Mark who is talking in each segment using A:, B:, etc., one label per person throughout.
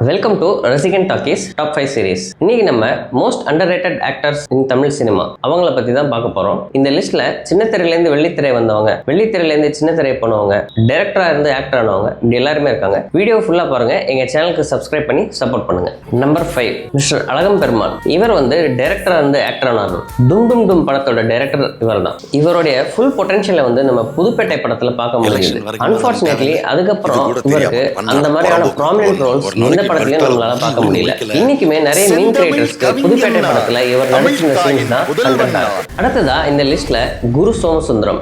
A: Welcome to ரசிகன் talkies top 5 series. இன்னைக்கு நம்ம மோஸ்ட் அண்டர்ரேட்டட் ஆக்டர்ஸ் இன் தமிழ் சினிமா அவங்கள பத்தி தான் பார்க்க போறோம். இந்த லிஸ்ட்ல சின்ன திரையிலேருந்து வெள்ளித்திரை வந்தவங்க, வெள்ளித்திரையிலேருந்து சின்ன திரை போனவங்க, டைரக்டரா இருந்து ஆக்டர் ஆனவங்க, இப்படி எல்லாருமே இருக்காங்க. வீடியோ ஃபுல்லா பாருங்க, எங்க சேனலுக்கு சப்ஸ்கிரைப் பண்ணி சப்போர்ட் பண்ணுங்க. Number 5 mister Azhagam Perumal. இவர் டைரக்டரா இருந்து ஆக்டர் ஆனார். டும் டும் டும் படத்தோட டைரக்டர் இவர் தான். இவருடைய ஃபுல் பொட்டன்ஷியலை நம்ம புதுப்பேட்டை படத்துல பார்க்க முடியுது. அன்பார்ச்சுனேட்லி அதுக்கப்புறம் இவருக்கு அந்த மாதிரியான ப்ராமினன்ட் ரோல்ஸ் எந்த படத்திலையும் நம்மளால பார்க்க முடியல. இன்னைக்குமே நிறைய மீன் கிரியேட்டர்ஸ்க்கு புதுப்பேட்டை படத்துல இவர் நடிச்சிருந்த சீன்ஸ் தான் கண்டென்ட். அடுத்ததா இந்த லிஸ்ட்ல குரு சோமசுந்தரம்.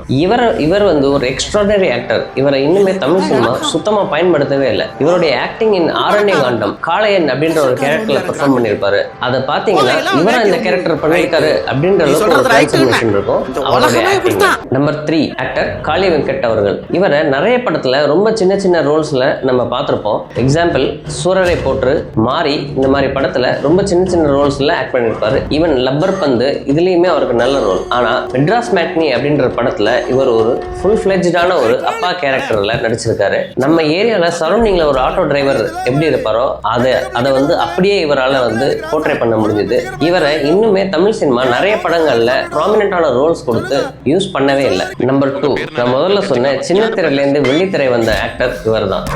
A: இவர் ஒரு எக்ஸ்ட்ராடனரி ஆக்டர். இவரை இன்னுமே தமிழ் சினிமா சுத்தமா பயன்படுத்தவே இல்லை. இவருடைய ஆக்டிங் இன் ஆரண்ய காண்டம் காளையன் அப்படின்ற ஒரு கேரக்டர்ல பெர்ஃபார்ம் பண்ணிருப்பாரு. அதை பாத்தீங்கன்னா இவரா இந்த கேரக்டர் பண்ணிருக்காரு அப்படின்ற அளவுக்கு ஒரு டிரான்ஸ்ஃபர்மேஷன் இருக்கும் அவருடைய ஆக்டிங். நம்பர் 3 ஆக்டர் காளி வெங்கட் அவர்கள். இவரை நிறைய படத்துல ரொம்ப சின்ன சின்ன ரோல்ஸ்ல நம்ம பார்த்திருப்போம். எக்ஸாம்பிள் சூரரை போற்று, மாரி, இந்த மாதிரி படத்துல ரொம்ப சின்ன சின்ன ரோல்ஸ்ல ஆக்ட் பண்ணிருப்பாரு. ஈவன் லப்பர் பந்து இதுலயுமே அவருக்கு நல்ல ரோல். ஆனா மெட்ராஸ் மேட்னி அப்படின்ற படத்துல இவர் ஒரு ஃபுல் ஃபிளெஜ்டான ஒரு அப்பா கேரக்டர்ல நடிச்சிருக்காரு. நம்ம ஏரியால சரௌண்டிங்ல ஒரு ஆட்டோ டிரைவர் எப்படி இருப்பாரோ அதை அப்படியே இவரால போர்ட்ரே பண்ண முடிஞ்சது. இவரை இன்னுமே தமிழ் சினிமா நிறைய படங்கள்ல ப்ராமினன்டான ரோல்ஸ் கொடுத்து யூஸ் பண்ணவே இல்லை. நம்பர் 2 நான் முதல்ல சொன்ன சின்ன திரையிலேருந்து வெள்ளித்திரை வந்த ஆக்டர் இவர் தான்.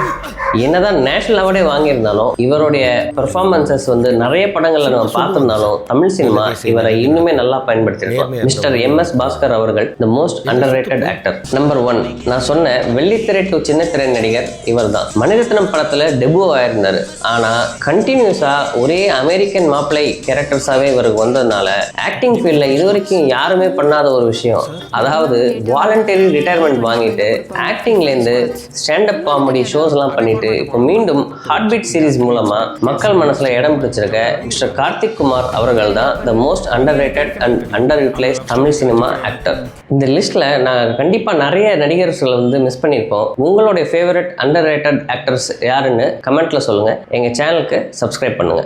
A: என்னதான் நேஷனல் அவார்டே வாங்கியிருந்தாலும் இவருடைய பெர்ஃபார்மன்சஸ் நிறைய படங்கள்ல நம்ம பார்த்திருந்தாலும் தமிழ் சினிமா இவரை இன்னுமே நல்லா பயன்படுத்திருக்கோம். Mister M S. பாஸ்கர் அவர்கள் the most underrated actor. Number 1 நான் சொன்ன வெள்ளித்திரை டு சின்ன திரை நடிகர் இவர் தான். மணிரத்னம் படத்துல டெபு ஆயிருந்தாரு. ஆனா கண்டினியூஸா ஒரே அமெரிக்கன் மாப்பிளை கேரக்டர்ஸாவே இவருக்கு வந்ததுனால ஆக்டிங் ஃபீல்ட்ல இதுவரைக்கும் யாருமே பண்ணாத ஒரு விஷயம், அதாவது வாலண்டரி ரிட்டையர்மெண்ட் வாங்கிட்டு ஆக்டிங்ல இருந்து ஸ்டாண்டப் காமெடி ஷோஸ் எல்லாம் பண்ணிட்டு இப்போ மீண்டும் ஹார்ட் பீட் சீரிஸ் மூலமா மக்கள் மனசுல இடம் பிடிச்சிருக்க மிஸ்டர் கார்த்திக் குமார் அவர்கள் தான் the most underrated and under utilise Tamil cinema actor. இந்த லிஸ்ட்ல நான் கண்டிப்பா நிறைய நடிகர்களை மிஸ் பண்ணியிருப்போம். உங்களுடைய ஃபேவரட் அண்டர்ரேட்டட் ஆக்டர்ஸ் யாருன்னு கமெண்ட்ல சொல்லுங்க. எங்க சேனலுக்கு சப்ஸ்கிரைப் பண்ணுங்க.